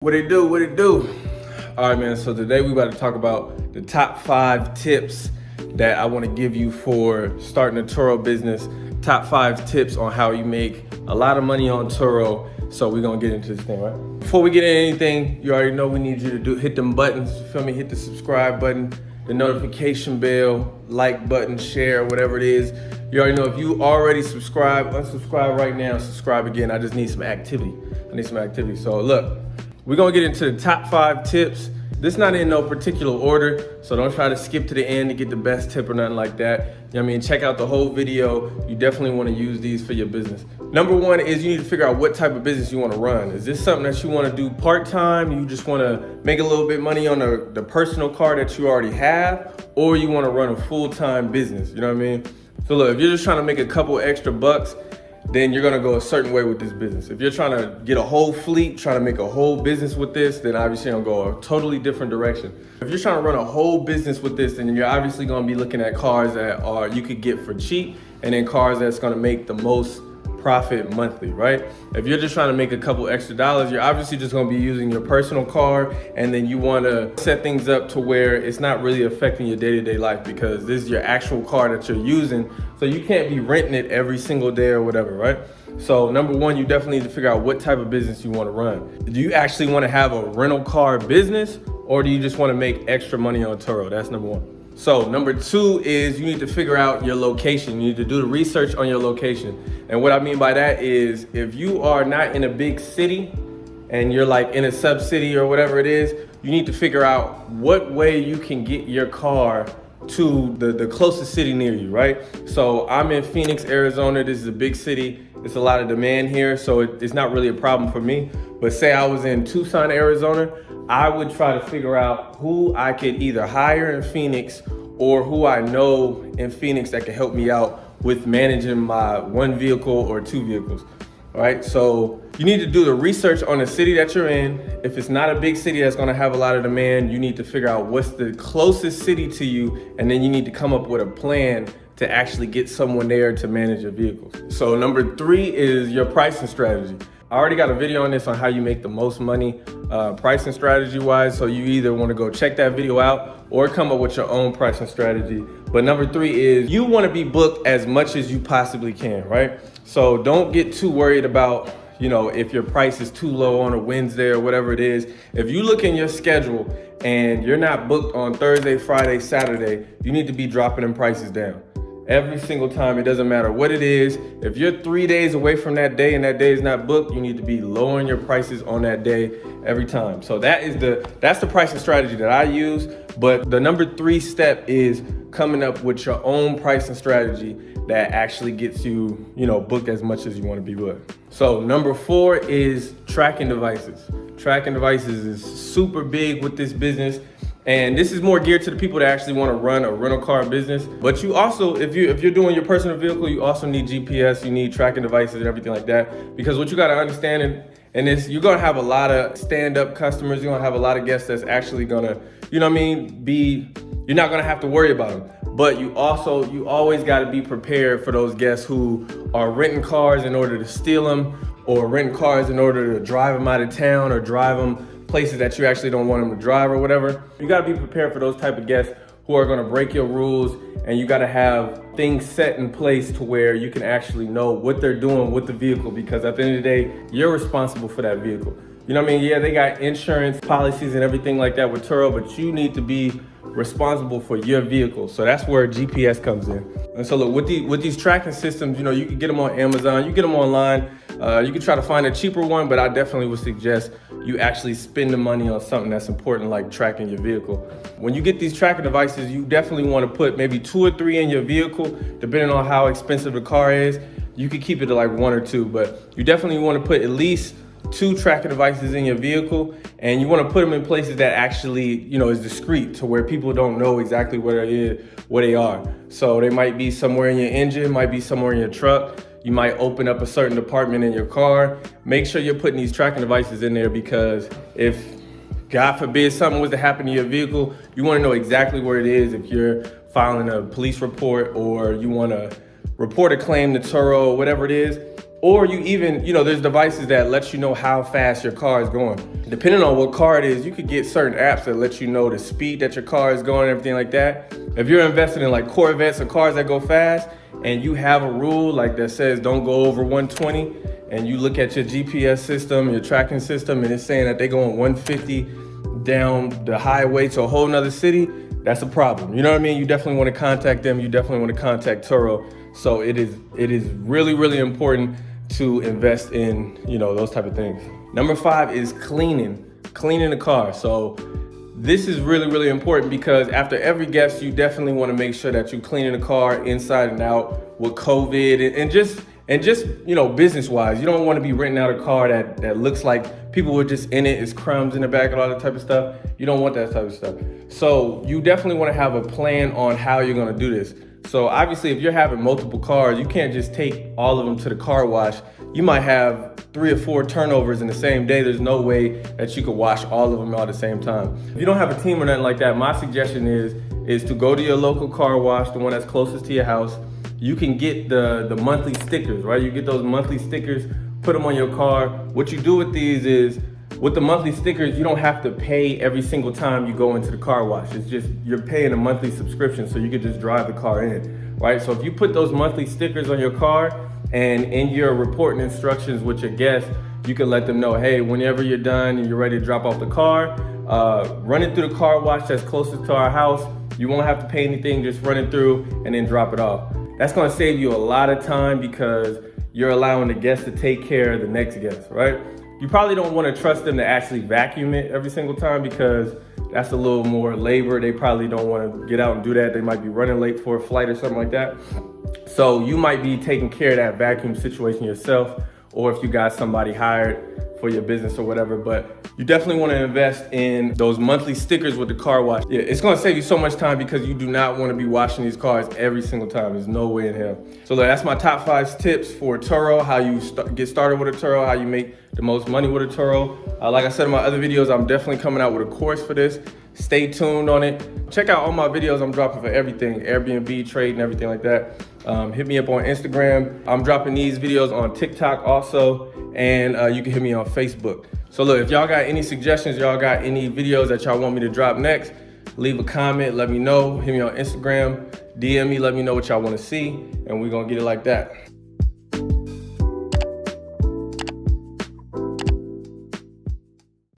What it do? What it do? All right, man. So today we about to talk about the top 5 tips that I want to give you for starting a Turo business. Top 5 tips on how you make a lot of money on Turo. So we're gonna get into this thing, right? Before we get into anything, you already know we need you to hit them buttons. You feel me? Hit the subscribe button, the notification bell, like button, share, whatever it is. You already know if you already subscribe, unsubscribe right now, subscribe again. I just need some activity. So look. We're gonna get into the top 5 tips. This not in no particular order, so don't try to skip to the end to get the best tip or nothing like that. You know what I mean? Check out the whole video. You definitely wanna use these for your business. Number 1 is you need to figure out what type of business you wanna run. Is this something that you wanna do part-time? You just wanna make a little bit of money on the personal car that you already have, or you wanna run a full-time business, you know what I mean? So look, if you're just trying to make a couple extra bucks, then you're gonna go a certain way with this business. If you're trying to get a whole fleet, trying to make a whole business with this, then obviously you're gonna go a totally different direction. If you're trying to run a whole business with this, then you're obviously gonna be looking at cars that you could get for cheap, and then cars that's gonna make the most profit monthly, right? If you're just trying to make a couple extra dollars, you're obviously just gonna be using your personal car, and then you wanna set things up to where it's not really affecting your day-to-day life, because this is your actual car that you're using, so you can't be renting it every single day or whatever, right? So number 1, you definitely need to figure out what type of business you wanna run. Do you actually wanna have a rental car business, or do you just wanna make extra money on Turo? That's number 1. So number 2 is you need to figure out your location. You need to do the research on your location. And what I mean by that is if you are not in a big city and you're like in a sub-city or whatever it is, you need to figure out what way you can get your car to the closest city near you, right? So I'm in Phoenix, Arizona. This is a big city. It's a lot of demand here, so it's not really a problem for me. But say I was in Tucson, Arizona, I would try to figure out who I could either hire in Phoenix or who I know in Phoenix that can help me out with managing my 1 vehicle or 2 vehicles. All right, so you need to do the research on the city that you're in. If it's not a big city that's gonna have a lot of demand, you need to figure out what's the closest city to you, and then you need to come up with a plan to actually get someone there to manage your vehicles. So number 3 is your pricing strategy. I already got a video on this on how you make the most money pricing strategy wise. So you either want to go check that video out or come up with your own pricing strategy. But number 3 is you want to be booked as much as you possibly can, right? So don't get too worried about, you know, if your price is too low on a Wednesday or whatever it is. If you look in your schedule and you're not booked on Thursday, Friday, Saturday, you need to be dropping them prices down. Every single time, it doesn't matter what it is. If you're 3 days away from that day and that day is not booked, you need to be lowering your prices on that day every time. So that's the pricing strategy that I use. But the number 3 step is coming up with your own pricing strategy that actually gets you, booked as much as you want to be booked. So number 4 is tracking devices. Tracking devices is super big with this business. And this is more geared to the people that actually want to run a rental car business. But you also, if you're doing your personal vehicle, you also need GPS, you need tracking devices and everything like that. Because what you got to understand in this, you're going to have a lot of stand-up customers. You're going to have a lot of guests that's actually going to, you're not going to have to worry about them. But you always got to be prepared for those guests who are renting cars in order to steal them, or renting cars in order to drive them out of town, or drive them places that you actually don't want them to drive or whatever. You gotta be prepared for those type of guests who are gonna break your rules, and you gotta have things set in place to where you can actually know what they're doing with the vehicle, because at the end of the day, you're responsible for that vehicle. You know what I mean? Yeah, they got insurance policies and everything like that with Turo, but you need to be responsible for your vehicle. So that's where GPS comes in. And so look, with these tracking systems, you can get them on Amazon, you get them online. You can try to find a cheaper one, but I definitely would suggest you actually spend the money on something that's important, like tracking your vehicle. When you get these tracking devices, you definitely want to put maybe 2 or 3 in your vehicle, depending on how expensive the car is. You could keep it to like 1 or 2, but you definitely want to put at least 2 tracking devices in your vehicle, and you want to put them in places that actually, is discreet, to where people don't know exactly where they are. So they might be somewhere in your engine, might be somewhere in your truck. You might open up a certain department in your car. Make sure you're putting these tracking devices in there, because if, God forbid, something was to happen to your vehicle, you want to know exactly where it is. If you're filing a police report, or you want to report a claim to Turo, whatever it is. Or you even, there's devices that let you know how fast your car is going. depending on what car it is, you could get certain apps that let you know the speed that your car is going and everything like that. If you're investing in like Corvettes or cars that go fast, and you have a rule like that says don't go over 120, and you look at your GPS system, your tracking system, and it's saying that they're going 150 down the highway to a whole nother city, that's a problem. You know what I mean? You definitely want to contact them. You definitely want to contact Turo. So it is really, really important to invest in, those type of things. Number 5 is cleaning the car. So this is really, really important because after every guest, you definitely want to make sure that you're cleaning the car inside and out with COVID and just business wise. You don't want to be renting out a car that looks like people were just in it, it's crumbs in the back and all that type of stuff. You don't want that type of stuff. So you definitely want to have a plan on how you're going to do this. So obviously if you're having multiple cars, you can't just take all of them to the car wash. You might have 3 or 4 turnovers in the same day. There's no way that you could wash all of them all at the same time. If you don't have a team or nothing like that, my suggestion is to go to your local car wash, the one that's closest to your house. You can get the monthly stickers, right? You get those monthly stickers, put them on your car. What you do with these is, with the monthly stickers, you don't have to pay every single time you go into the car wash. It's just, you're paying a monthly subscription so you can just drive the car in, right? So if you put those monthly stickers on your car, and in your reporting instructions with your guests, you can let them know, hey, whenever you're done and you're ready to drop off the car, run it through the car wash that's closest to our house. You won't have to pay anything, just run it through and then drop it off. That's gonna save you a lot of time because you're allowing the guest to take care of the next guest, right? You probably don't wanna trust them to actually vacuum it every single time because that's a little more labor. They probably don't wanna get out and do that. They might be running late for a flight or something like that. So you might be taking care of that vacuum situation yourself, or if you got somebody hired for your business or whatever, but you definitely want to invest in those monthly stickers with the car wash. Yeah, it's going to save you so much time because you do not want to be washing these cars every single time. There's no way in hell. So that's my top 5 tips for Turo, how you get started with a Turo, how you make the most money with a Turo. Like I said in my other videos, I'm definitely coming out with a course for this. Stay tuned on it. Check out all my videos I'm dropping for everything, Airbnb, trade, and everything like that. Hit me up on Instagram. I'm dropping these videos on TikTok also, and you can hit me on Facebook. So look, if y'all got any suggestions, y'all got any videos that y'all want me to drop next, leave a comment, let me know. Hit me on Instagram, DM me, let me know what y'all want to see, and we're gonna get it like that.